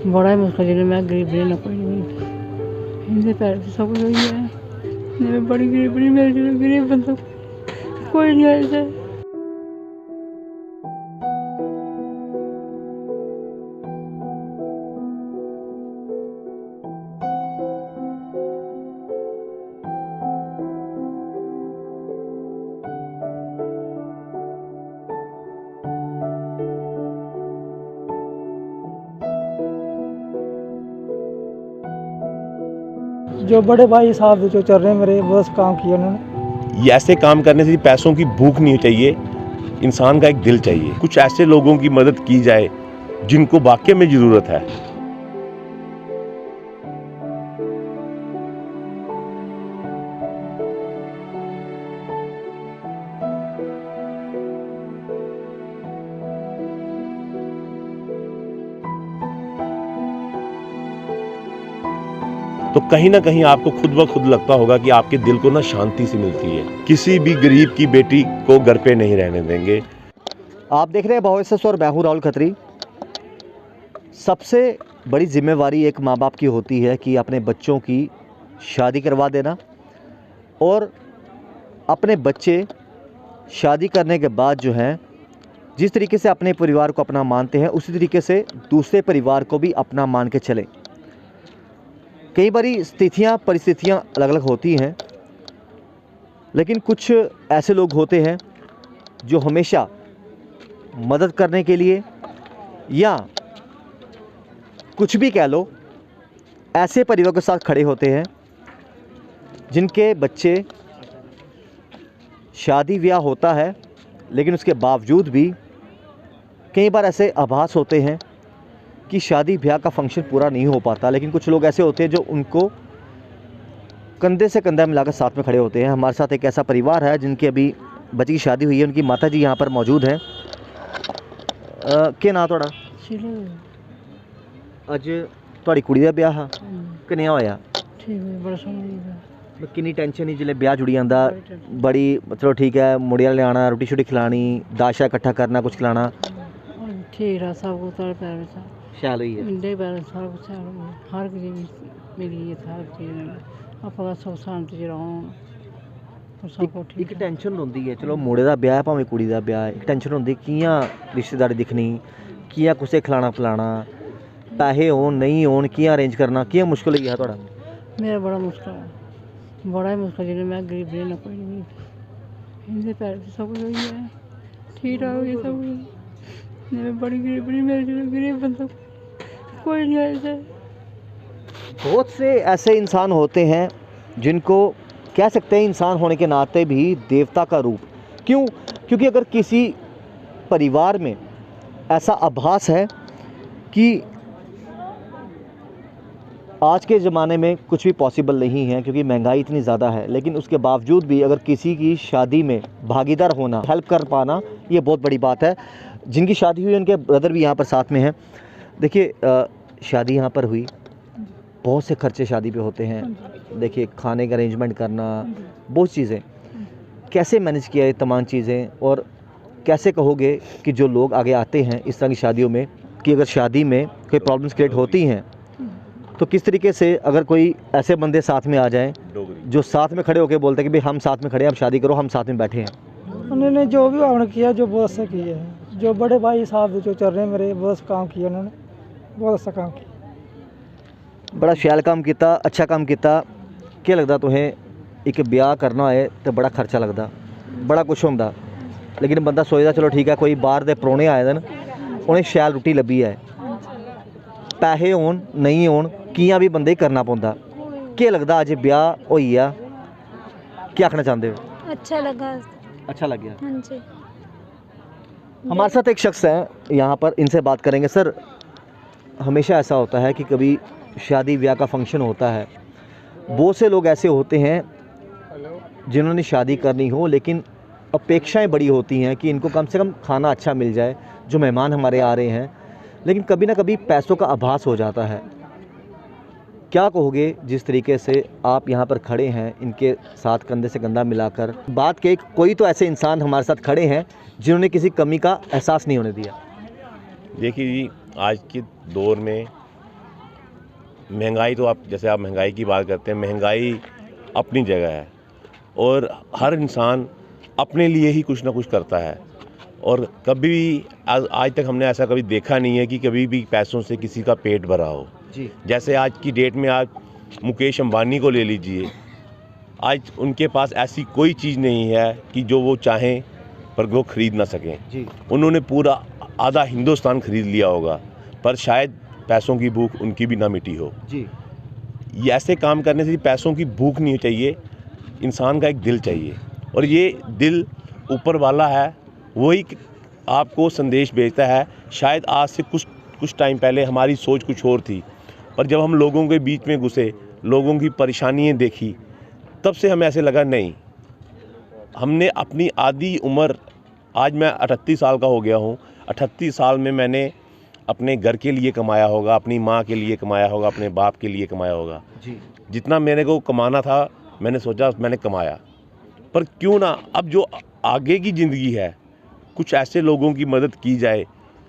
बड़ा ही मुश्किल जिन्हें मैं गरीबी ना कोई नहीं इनके पैर से सब कुछ हुई है। मैं बड़ी गरीबी मेरे गरीब बंदा कोई नहीं ऐसे। जो बड़े भाई साहब जो चल रहे हैं मेरे बस काम किया उन्होंने। ये ऐसे काम करने से पैसों की भूख नहीं चाहिए, इंसान का एक दिल चाहिए। कुछ ऐसे लोगों की मदद की जाए जिनको वाकई में जरूरत है। तो कहीं ना कहीं आपको खुद ब खुद लगता होगा कि आपके दिल को ना शांति सी मिलती है। किसी भी गरीब की बेटी को घर पे नहीं रहने देंगे। आप देख रहे हैं वॉइसेस और मैं हूं राहुल खत्री। सबसे बड़ी जिम्मेवारी एक माँ बाप की होती है कि अपने बच्चों की शादी करवा देना, और अपने बच्चे शादी करने के बाद जो हैं जिस तरीके से अपने परिवार को अपना मानते हैं उसी तरीके से दूसरे परिवार को भी अपना मान के चलें। कई बारी परिस्थितियाँ अलग अलग होती हैं, लेकिन कुछ ऐसे लोग होते हैं जो हमेशा मदद करने के लिए या कुछ भी कह लो ऐसे परिवार के साथ खड़े होते हैं जिनके बच्चे शादी ब्याह होता है, लेकिन उसके बावजूद भी कई बार ऐसे आभास होते हैं कि शादी ब्याह का फंक्शन पूरा नहीं हो पाता। लेकिन कुछ लोग ऐसे होते हैं जो उनको कंधे से कंधा मिलाकर साथ में खड़े होते हैं। हमारे साथ एक ऐसा परिवार है जिनकी अभी बच्ची की शादी हुई है, उनकी माता जी यहाँ पर मौजूद हैं। क्या नाम थोड़ा अज थोड़ी कुड़ी का ब्याह कनेहा होया? ठीक है, बड़ा सोहना किन्नी टेंशन ही जिसले ब्याह जुड़ी जाता, बड़ी चलो ठीक है, मुड़िया ले आना, रोटी शोटी खिलानी, दाशा इकट्ठा करना, कुछ खिलाना, ठीक है। सब कुछ सारे पैर में शैल हुई है। इंडे पैर सारा कुछ हर चीज मिली है, सारी चीज अपना सुख शांति च रहो सब कुछ एक ठीक है। टेंशन होंदी है, चलो मुड़े दा ब्याह भावें कुड़ी दा ब्याह, एक टेंशन होंदी कियां रिश्तेदारी दिखनी, कियां कुसे खिलाना पिलाना, पैसे होन नहीं होन, कियां अरेंज करना, कियां मुश्किल होई है थोड़ा? मेरा बड़ा मुश्किल है, बड़ा ही मुश्किल जिन्हें मैं गरीबी ना कोई नहीं इनके पैर से सब कुछ हुई है। ठीक ठाक हुई सब कुछ। मैं बड़ी गरीबी मेरे गरीब बंदा कोई नहीं ऐसे। बहुत से ऐसे इंसान होते हैं जिनको कह सकते हैं इंसान होने के नाते भी देवता का रूप। क्यों? क्योंकि अगर किसी परिवार में ऐसा आभास है कि आज के ज़माने में कुछ भी पॉसिबल नहीं है क्योंकि महंगाई इतनी ज़्यादा है, लेकिन उसके बावजूद भी अगर किसी की शादी में भागीदार होना, हेल्प कर पाना, ये बहुत बड़ी बात है। जिनकी शादी हुई उनके ब्रदर भी यहाँ पर साथ में हैं। देखिए शादी यहाँ पर हुई, बहुत से खर्चे शादी पे होते हैं। देखिए खाने का अरेंजमेंट करना, बहुत चीज़ें, कैसे मैनेज किया ये तमाम चीज़ें, और कैसे कहोगे कि जो लोग आगे आते हैं इस तरह की शादियों में कि अगर शादी में कोई प्रॉब्लम्स क्रिएट होती हैं तो किस तरीके से अगर कोई ऐसे बंदे साथ में आ जाएं जो साथ में खड़े होकर बोलते हैं कि भाई हम साथ में खड़े हैं, आप शादी करो, हम साथ में बैठे हैं। उन्होंने जो भी उन्होंने किया जो बहुत अच्छा किया है। जो बड़े भाई साहब जो चल रहे हैं मेरे बहुत काम किया उन्होंने, बहुत अच्छा काम किया। बड़ा शैल काम किया, अच्छा काम किया। क्या लगता तुहें एक ब्याह करना है तो बड़ा खर्चा लगता, बड़ा कुछ होंदा, लेकिन बंदा सोचता चलो ठीक है कोई बाहर दे परौने आए दिन उन्हें शैल रुट्टी लब्भी है, पैसे होन नहीं होन कियां भी बंदे करना पौंदा। क्या लगता अज ब्याह हो गया, क्या आखना चाहते हो? अच्छा लगा। अच्छा लग गया। हाँ जी। हमारे साथ एक शख्स हैं यहाँ पर, इनसे बात करेंगे। सर, हमेशा ऐसा होता है कि कभी शादी ब्याह का फंक्शन होता है, बहुत से लोग ऐसे होते हैं जिन्होंने शादी करनी हो लेकिन अपेक्षाएं बड़ी होती हैं कि इनको कम से कम खाना अच्छा मिल जाए, जो मेहमान हमारे आ रहे हैं, लेकिन कभी ना कभी पैसों का आभास हो जाता है। क्या कहोगे जिस तरीके से आप यहाँ पर खड़े हैं इनके साथ कंधे से कंधा मिलाकर? बात के कोई तो ऐसे इंसान हमारे साथ खड़े हैं जिन्होंने किसी कमी का एहसास नहीं होने दिया। देखिए जी, आज के दौर में महंगाई तो आप जैसे आप महंगाई की बात करते हैं, महंगाई अपनी जगह है और हर इंसान अपने लिए ही कुछ ना कुछ करता है और कभी भी आज तक हमने ऐसा कभी देखा नहीं है कि कभी भी पैसों से किसी का पेट भरा हो जी। जैसे आज की डेट में आज मुकेश अंबानी को ले लीजिए, आज उनके पास ऐसी कोई चीज़ नहीं है कि जो वो चाहें पर वो खरीद ना सकें जी। उन्होंने पूरा आधा हिंदुस्तान खरीद लिया होगा पर शायद पैसों की भूख उनकी भी ना मिटी हो जी। ये ऐसे काम करने से पैसों की भूख नहीं चाहिए, इंसान का एक दिल चाहिए और ये दिल ऊपर वाला है, वही आपको संदेश भेजता है। शायद आज से कुछ टाइम पहले हमारी सोच कुछ और थी पर जब हम लोगों के बीच में घुसे, लोगों की परेशानियाँ देखी, तब से हमें ऐसे लगा नहीं, हमने अपनी आधी उम्र, आज मैं 38 साल का हो गया हूँ, 38 साल में मैंने अपने घर के लिए कमाया होगा, अपनी माँ के लिए कमाया होगा, अपने बाप के लिए कमाया होगा जी। जितना मेरे को कमाना था मैंने सोचा मैंने कमाया। पर क्यों ना अब जो आगे की ज़िंदगी है कुछ ऐसे लोगों की मदद की जाए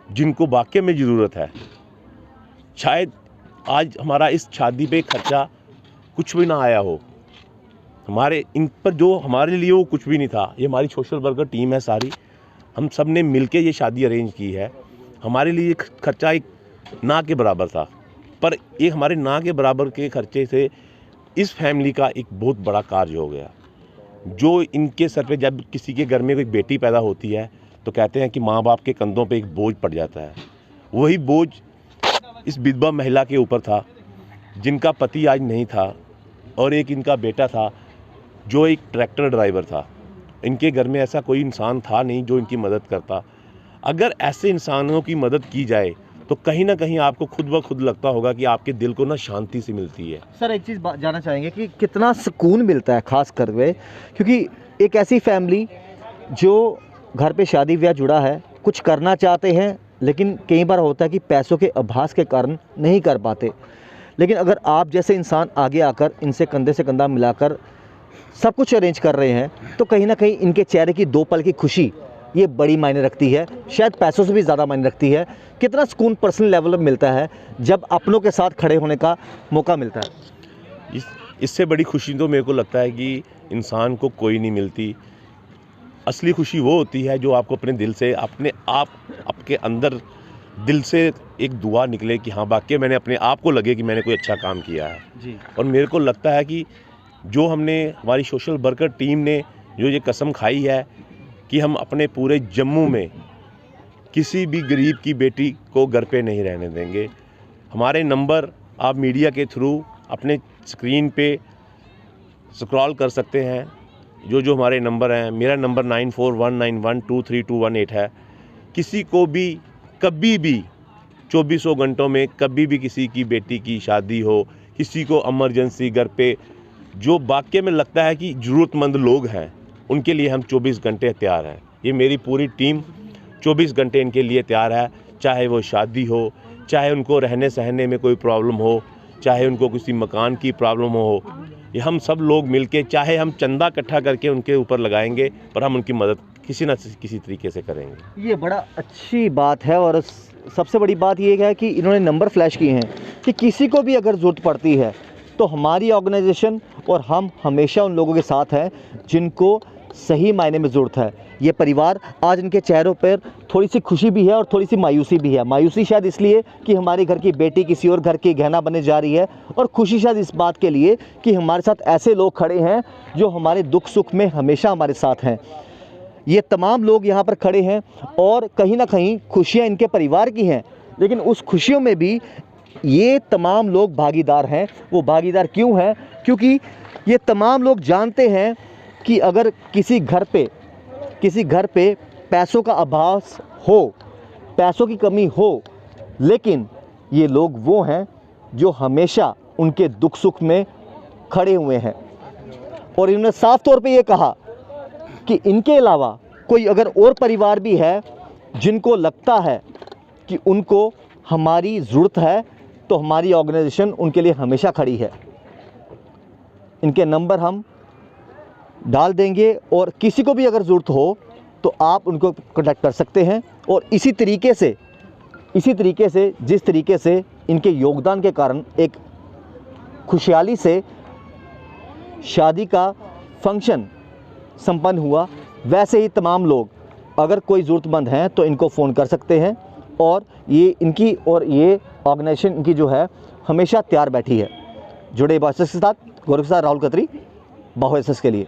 जिनको वाकई में ज़रूरत है। शायद आज हमारा इस शादी पे खर्चा कुछ भी ना आया हो, हमारे इन पर जो हमारे लिए वो कुछ भी नहीं था। ये हमारी सोशल वर्कर टीम है सारी, हम सब ने मिलके ये शादी अरेंज की है। हमारे लिए खर्चा एक ना के बराबर था पर ये हमारे ना के बराबर के खर्चे से इस फैमिली का एक बहुत बड़ा कार्य हो गया। जो इनके सर पे जब किसी के घर में कोई बेटी पैदा होती है तो कहते हैं कि माँ बाप के कंधों पे एक बोझ पड़ जाता है, वही बोझ इस विधवा महिला के ऊपर था जिनका पति आज नहीं था और एक इनका बेटा था जो एक ट्रैक्टर ड्राइवर था। इनके घर में ऐसा कोई इंसान था नहीं जो इनकी मदद करता। अगर ऐसे इंसानों की मदद की जाए तो कहीं ना कहीं आपको खुद ब खुद लगता होगा कि आपके दिल को ना शांति सी मिलती है। सर एक चीज़ जानना चाहेंगे कि कितना सुकून मिलता है खास कर वे, क्योंकि एक ऐसी फैमिली जो घर पे शादी ब्याह जुड़ा है, कुछ करना चाहते हैं लेकिन कई बार होता है कि पैसों के अभास के कारण नहीं कर पाते, लेकिन अगर आप जैसे इंसान आगे आकर इनसे कंधे से कंधा मिलाकर सब कुछ अरेंज कर रहे हैं तो कहीं ना कहीं इनके चेहरे की 2 पल की खुशी ये बड़ी मायने रखती है, शायद पैसों से भी ज़्यादा मायने रखती है। कितना सुकून पर्सनल लेवल पर मिलता है जब अपनों के साथ खड़े होने का मौका मिलता है। इससे बड़ी खुशी तो मेरे को लगता है कि इंसान को कोई नहीं मिलती। असली खुशी वो होती है जो आपको अपने दिल से, अपने आप आपके अंदर दिल से एक दुआ निकले कि हाँ वाकई मैंने अपने आप को लगे कि मैंने कोई अच्छा काम किया है जी। और मेरे को लगता है कि जो हमने हमारी सोशल वर्कर टीम ने जो ये कसम खाई है कि हम अपने पूरे जम्मू में किसी भी गरीब की बेटी को घर पे नहीं रहने देंगे। हमारे नंबर आप मीडिया के थ्रू अपने स्क्रीन पे स्क्रॉल कर सकते हैं, जो हमारे नंबर हैं। मेरा नंबर 9419123218 है। किसी को भी कभी भी 24 घंटों में कभी भी किसी की बेटी की शादी हो, किसी को इमरजेंसी घर पे जो वाकई में लगता है कि ज़रूरतमंद लोग हैं, उनके लिए हम 24 घंटे तैयार हैं। ये मेरी पूरी टीम 24 घंटे इनके लिए तैयार है, चाहे वो शादी हो, चाहे उनको रहने सहने में कोई प्रॉब्लम हो, चाहे उनको किसी मकान की प्रॉब्लम हो। ये हम सब लोग मिलके, चाहे हम चंदा इकट्ठा करके उनके ऊपर लगाएंगे पर हम उनकी मदद किसी न किसी तरीके से करेंगे। ये बड़ा अच्छी बात है और सबसे बड़ी बात ये है कि इन्होंने नंबर फ्लैश किए हैं कि किसी को भी अगर ज़रूरत पड़ती है तो हमारी ऑर्गेनाइजेशन और हम हमेशा उन लोगों के साथ हैं जिनको सही मायने में ज़रूरत है। ये परिवार आज इनके चेहरों पर थोड़ी सी खुशी भी है और थोड़ी सी मायूसी भी है। मायूसी शायद इसलिए कि हमारे घर की बेटी किसी और घर की गहना बनने जा रही है, और खुशी शायद इस बात के लिए कि हमारे साथ ऐसे लोग खड़े हैं जो हमारे दुख सुख में हमेशा हमारे साथ हैं। ये तमाम लोग यहाँ पर खड़े हैं और कहीं ना कहीं खुशियाँ इनके परिवार की हैं, लेकिन उस खुशियों में भी ये तमाम लोग भागीदार हैं। वो भागीदार क्यों हैं? क्योंकि ये तमाम लोग जानते हैं कि अगर किसी घर पे पैसों का अभाव हो, पैसों की कमी हो, लेकिन ये लोग वो हैं जो हमेशा उनके दुख सुख में खड़े हुए हैं। और इन्होंने साफ तौर पे ये कहा कि इनके अलावा कोई अगर और परिवार भी है जिनको लगता है कि उनको हमारी ज़रूरत है तो हमारी ऑर्गेनाइजेशन उनके लिए हमेशा खड़ी है। इनके नंबर हम डाल देंगे और किसी को भी अगर ज़रूरत हो तो आप उनको कांटेक्ट कर सकते हैं। और इसी तरीके से जिस तरीके से इनके योगदान के कारण एक खुशहाली से शादी का फंक्शन संपन्न हुआ, वैसे ही तमाम लोग अगर कोई ज़रूरतमंद हैं तो इनको फ़ोन कर सकते हैं और ये ऑर्गेनाइजेशन इनकी जो है हमेशा तैयार बैठी है। जुड़े बात के साथ गौरव के साथ राहुल खत्री, बाहो एसएस के लिए।